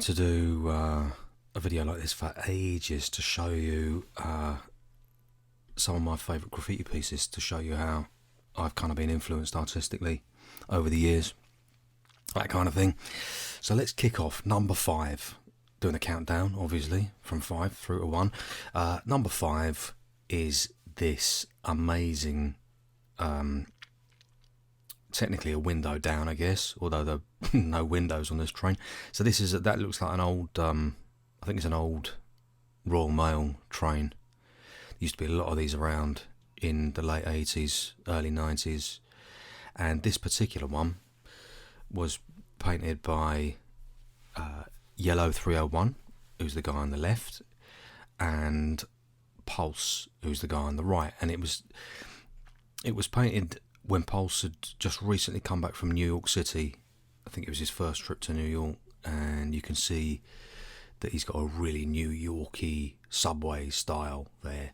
wanted to do a video like this for ages to show you some of my favourite graffiti pieces, to show you how I've kind of been influenced artistically over the years, that kind of thing. So let's kick off. Number 5, doing a countdown obviously from 5 through to 1. Number 5 is this amazing, technically a window down, I guess, although there are no windows on this train. So this is that looks like an old, I think it's an old Royal Mail train. There used to be a lot of these around in the late 80s, early 90s, and this particular one was painted by Yellow 301, who's the guy on the left, and Pulse, who's the guy on the right. And it was painted when Pulse had just recently come back from New York City. I think it was his first trip to New York, and you can see that he's got a really New Yorky subway style there.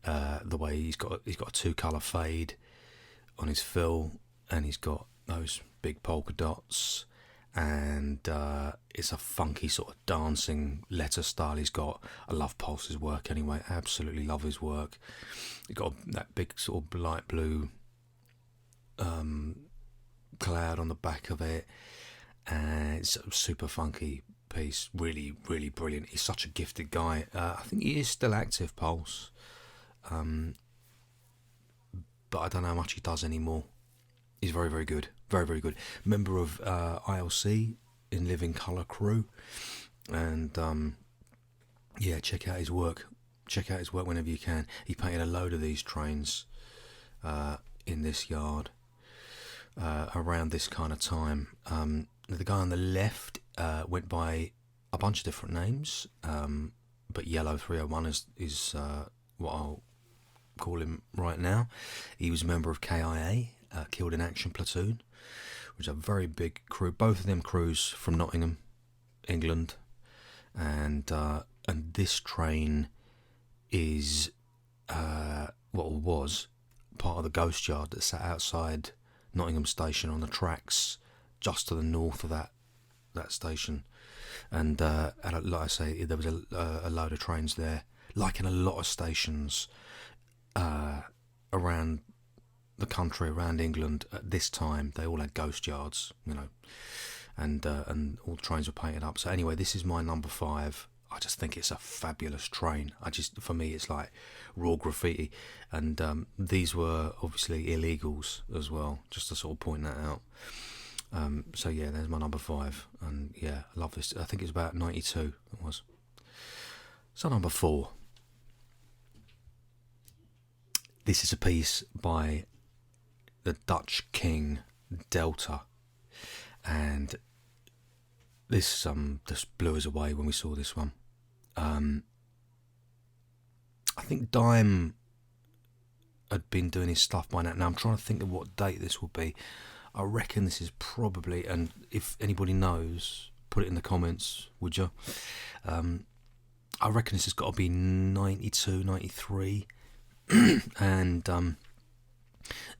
The way he's got a 2-colour fade on his fill, and he's got those big polka dots, and it's a funky sort of dancing letter style he's got. I love Pulse's work anyway, absolutely love his work. He's got that big sort of light blue cloud on the back of it, and it's a super funky piece, really brilliant. He's such a gifted guy. I think he is still active, Pulse, but I don't know how much he does anymore. He's very good, very good. Member of ILC, in Living Colour crew, and yeah, check out his work whenever you can. He painted a load of these trains in this yard around this kind of time. The guy on the left went by a bunch of different names, but Yellow 301 is what I'll call him right now. He was a member of KIA, Killed in Action Platoon, which is a very big crew. Both of them crews from Nottingham, England, and this train is what was part of the ghost yard that sat outside Nottingham station on the tracks just to the north of that station. And like I say, there was a load of trains there, like in a lot of stations around the country, around England at this time. They all had ghost yards, you know, and all the trains were painted up. So anyway, this is my number 5. I just think it's a fabulous train. For me, it's like raw graffiti, and these were obviously illegals as well, just to sort of point that out. So yeah, there's my number 5, and yeah, I love this. I think it's about 92 it was. So number 4. This is a piece by the Dutch king Delta, and this just blew us away when we saw this one. I think Dime had been doing his stuff by now. Now I'm trying to think of what date this will be. I reckon this is probably, and if anybody knows, put it in the comments, would you? I reckon this has got to be 92, 93. And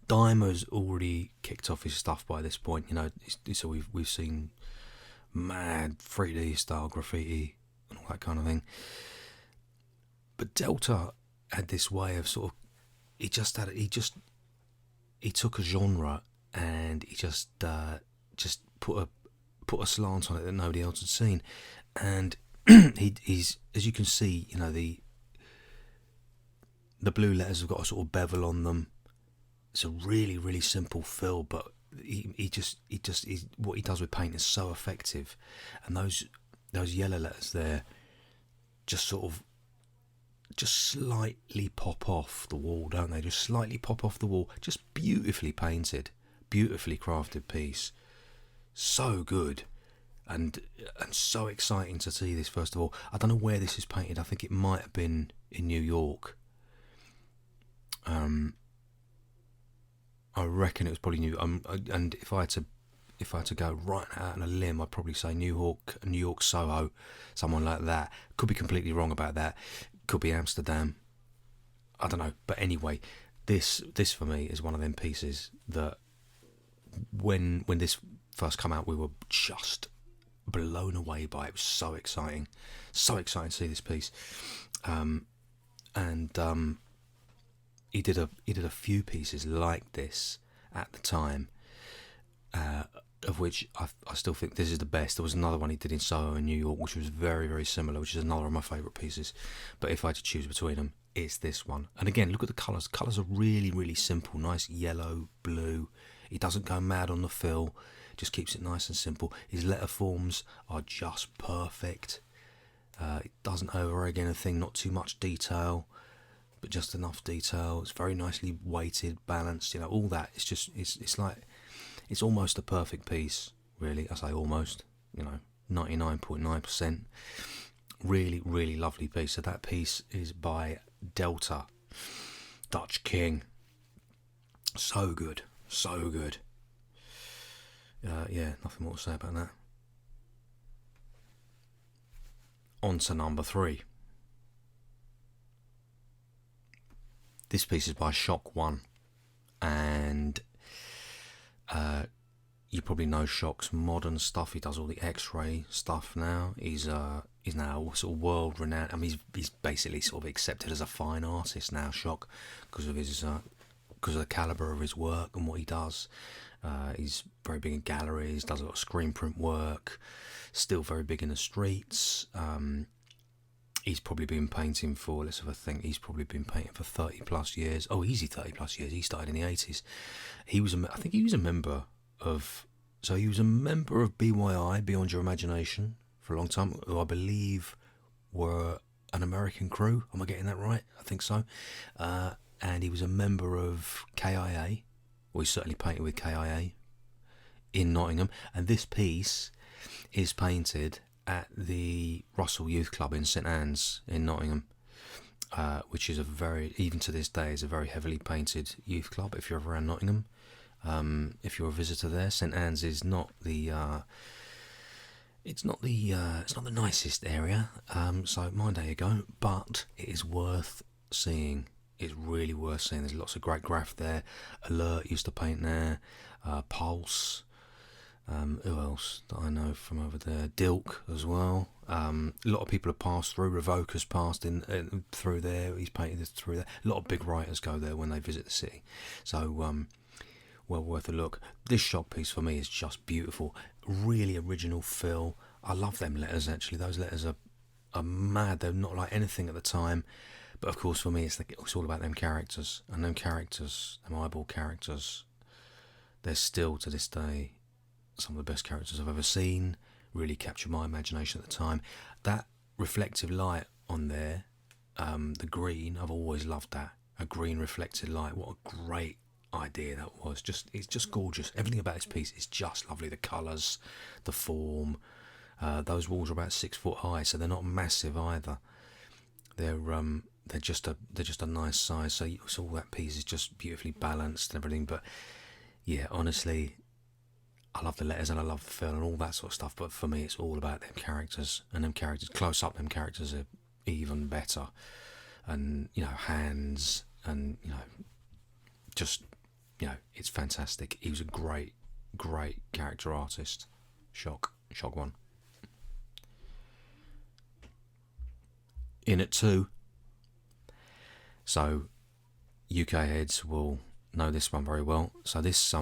Dime has already kicked off his stuff by this point. You know, so we've seen mad 3D style graffiti and all that kind of thing. But Delta had this way of sort of, he took a genre and he just put a slant on it that nobody else had seen. And he's, as you can see, you know, the blue letters have got a sort of bevel on them. It's a really simple fill, but he's what he does with paint is so effective. And those yellow letters there just slightly pop off the wall, don't they? Just slightly pop off the wall. Just beautifully painted, beautifully crafted piece. So good. And so exciting to see this. First of all, I don't know where this is painted. I think it might have been in New York. I reckon it was probably New. And if I had to go right out on a limb, I'd probably say New York, Soho, someone like that. Could be completely wrong about that. Could be Amsterdam. I don't know. But anyway, this for me is one of them pieces that when this first come out, we were just blown away by it. It was so exciting to see this piece. And he did a few pieces like this at the time, of which I still think this is the best. There was another one he did in Soho in New York, which was very, very similar, which is another of my favourite pieces. But if I had to choose between them, it's this one. And again, look at the colours. Colours are really, really simple. Nice yellow, blue. He doesn't go mad on the fill. Just keeps it nice and simple. His letter forms are just perfect. It doesn't over-egg anything. Not too much detail, but just enough detail. It's very nicely weighted, balanced. You know, all that. It's just it's like, it's almost a perfect piece, really. I say almost, 99.9%. Really, really lovely piece. So that piece is by Delta, Dutch King. So good, so good. Yeah, nothing more to say about that. On to number 3. This piece is by Shock One, and you probably know Shock's modern stuff. He does all the X-ray stuff now. He's now sort of world renowned. I mean, he's basically sort of accepted as a fine artist now, Shock, because of the caliber of his work and what he does. He's very big in galleries, does a lot of screen print work. Still very big in the streets. He's probably been painting for, let's have a think, he's probably been painting for 30 plus years. Oh, easy 30 plus years. He started in the 80s. I think he was a member of BYI, Beyond Your Imagination, for a long time, who I believe were an American crew. Am I getting that right? I think so. And he was a member of KIA. Well, he certainly painted with KIA in Nottingham. And this piece is painted at the Russell Youth Club in St Anne's in Nottingham, which is even to this day, is a very heavily painted youth club. If you're ever around Nottingham, if you're a visitor there, St Anne's is not the it's not the nicest area. So mind how you go, but it is worth seeing. It's really worth seeing. There's lots of great graph there. Alert used to paint there. Pulse. Who else that I know from over there? Dilk as well. A lot of people have passed through. Revoker's passed in through there. He's painted this through there. A lot of big writers go there when they visit the city. So well worth a look. This Shock piece for me is just beautiful. Really original fill. I love them letters actually. Those letters are mad. They're not like anything at the time. But of course for me it's all about them characters. And them eyeball characters, they're still to this day some of the best characters I've ever seen. Really captured my imagination at the time. That reflective light on there, the green, I've always loved that. A green reflected light. What a great idea that was. It's just gorgeous. Everything about this piece is just lovely. The colours, the form. Those walls are about 6 foot high, so they're not massive either. They're just a nice size. So all that piece is just beautifully balanced and everything. But yeah, honestly, I love the letters and I love the fill and all that sort of stuff, but for me it's all about them characters, and them characters, close up, them characters are even better. And, hands and, just, it's fantastic. He was a great, great character artist. Shock One. In at 2. So, UK heads will know this one very well. So this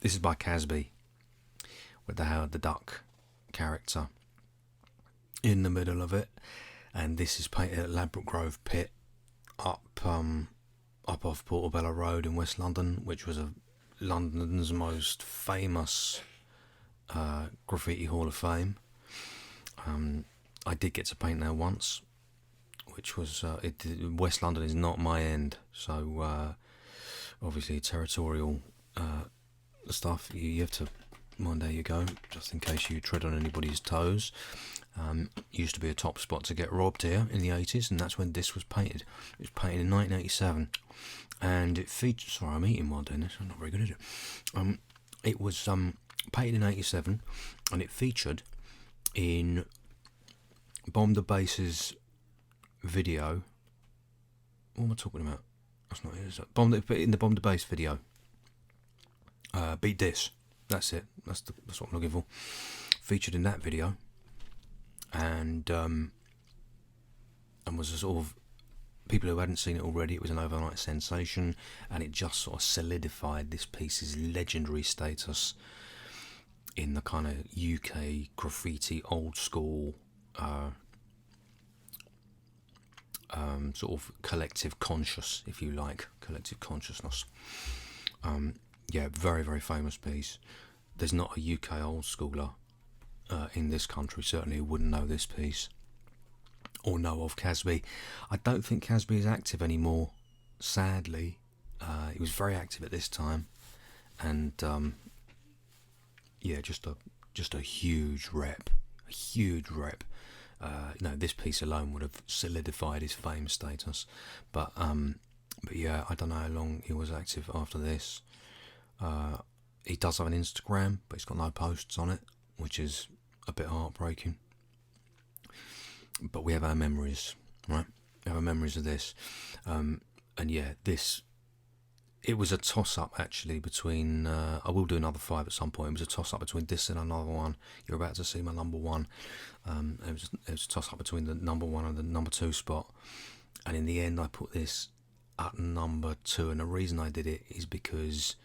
is by Casby, with the Howard the Duck character in the middle of it, and this is painted at Ladbroke Grove Pit, up off Portobello Road in West London, which was London's most famous graffiti hall of fame. I did get to paint there once, which was West London is not my end, so obviously territorial stuff. You have to mind how you go, just in case you tread on anybody's toes. Used to be a top spot to get robbed here in the 80s, and that's when this was painted. It was painted in 1987, and it featured. Sorry, I'm eating while doing this. I'm not very good at it. It was painted in 87, and it featured in Bomb the Bass's video. What am I talking about? That's not it. In the Bomb the Bass video. Beat This. That's it. That's what I'm looking for. featured in that video, and was a sort of, people who hadn't seen it already, it was an overnight sensation, and it just sort of solidified this piece's legendary status in the kind of UK graffiti old school sort of collective conscious, if you like, collective consciousness. Yeah, very, very famous piece. There's not a UK old schooler in this country, certainly, who wouldn't know this piece or know of Casby. I don't think Casby is active anymore, sadly. He was very active at this time, and yeah, just a huge rep, a huge rep. This piece alone would have solidified his fame status, but yeah, I don't know how long he was active after this. He does have an Instagram, but he's got no posts on it, which is a bit heartbreaking. But we have our memories, right? We have our memories of this, and yeah, it was a toss-up actually between, I will do another 5 at some point, it was a toss-up between this and another one. You're about to see my number 1. It was a toss-up between the number 1 and the number 2 spot, and in the end I put this at number 2, and the reason I did it is because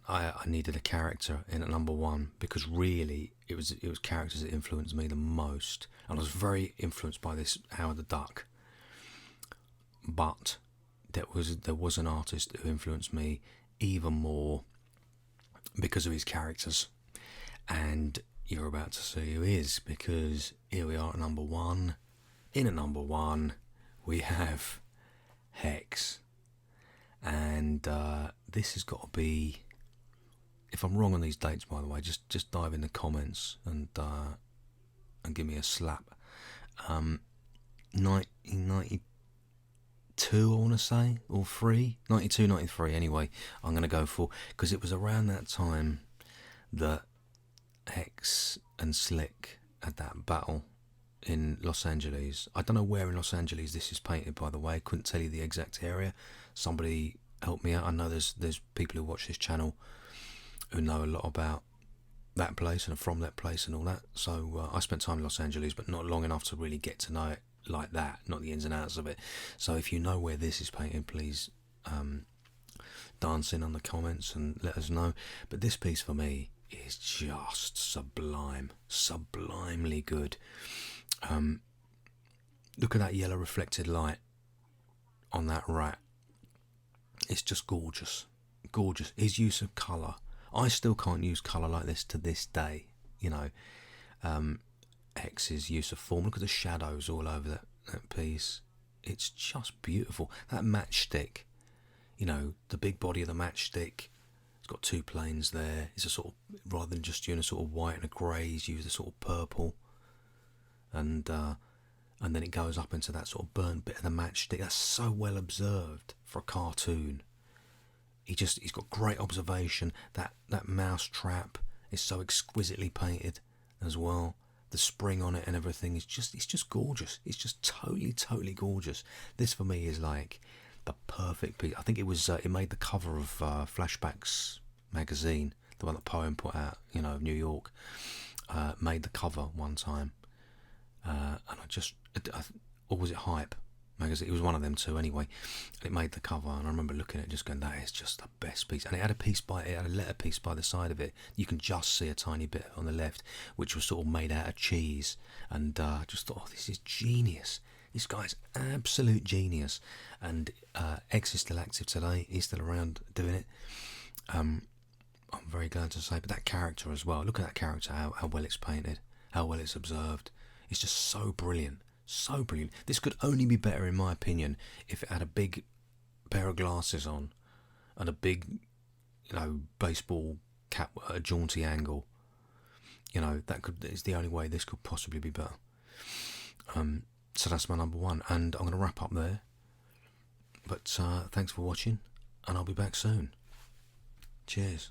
I needed a character in at number 1, because really it was characters that influenced me the most, and I was very influenced by this Howard the Duck, but there was an artist who influenced me even more because of his characters, and you're about to see who is, because here we are at number 1. In at number 1 we have Hex, and this has got to be, if I'm wrong on these dates, by the way, just dive in the comments and give me a slap. 1992, I want to say, or 92, 93 anyway, I'm going to go for, because it was around that time that Hex and Slick had that battle in Los Angeles. I don't know where in Los Angeles this is painted, by the way. I couldn't tell you the exact area. Somebody help me out. I know there's people who watch this channel who know a lot about that place and are from that place and all that. So I spent time in Los Angeles, but not long enough to really get to know it like that, not the ins and outs of it. So if you know where this is painted, please dance in on the comments and let us know. But this piece for me is just sublime, sublimely good. Look at that yellow reflected light on that rat. It's just gorgeous, gorgeous. His use of colour, I still can't use colour like this to this day, you know. X's use of form, look at the shadows all over that piece. It's just beautiful. That matchstick, you know, the big body of the matchstick, it's got 2 planes there. It's a sort of, rather than just doing a sort of white and a grey, he's used a sort of purple, and then it goes up into that sort of burnt bit of the matchstick. That's so well observed for a cartoon. He's got great observation. That mouse trap is so exquisitely painted as well. The spring on it and everything is it's just gorgeous. It's just totally gorgeous. This for me is like the perfect piece. I think it was it made the cover of Flashbacks magazine, the one that Poem put out, you know, of New York. Made the cover one time, and or was it Hype magazine? It was one of them two anyway. It made the cover, and I remember looking at it just going, that is just the best piece. And it had a letter piece by the side of it. You can just see a tiny bit on the left, which was sort of made out of cheese, and just thought, oh, this is genius. This guy's absolute genius. And X is still active today. He's still around doing it. I'm very glad to say. But that character as well, look at that character, how well it's painted, how well it's observed. It's just so brilliant. So brilliant. This could only be better, in my opinion, if it had a big pair of glasses on and a big, you know, baseball cap at a jaunty angle. You know, is the only way this could possibly be better. So that's my number 1, and I'm going to wrap up there. But thanks for watching, and I'll be back soon. Cheers.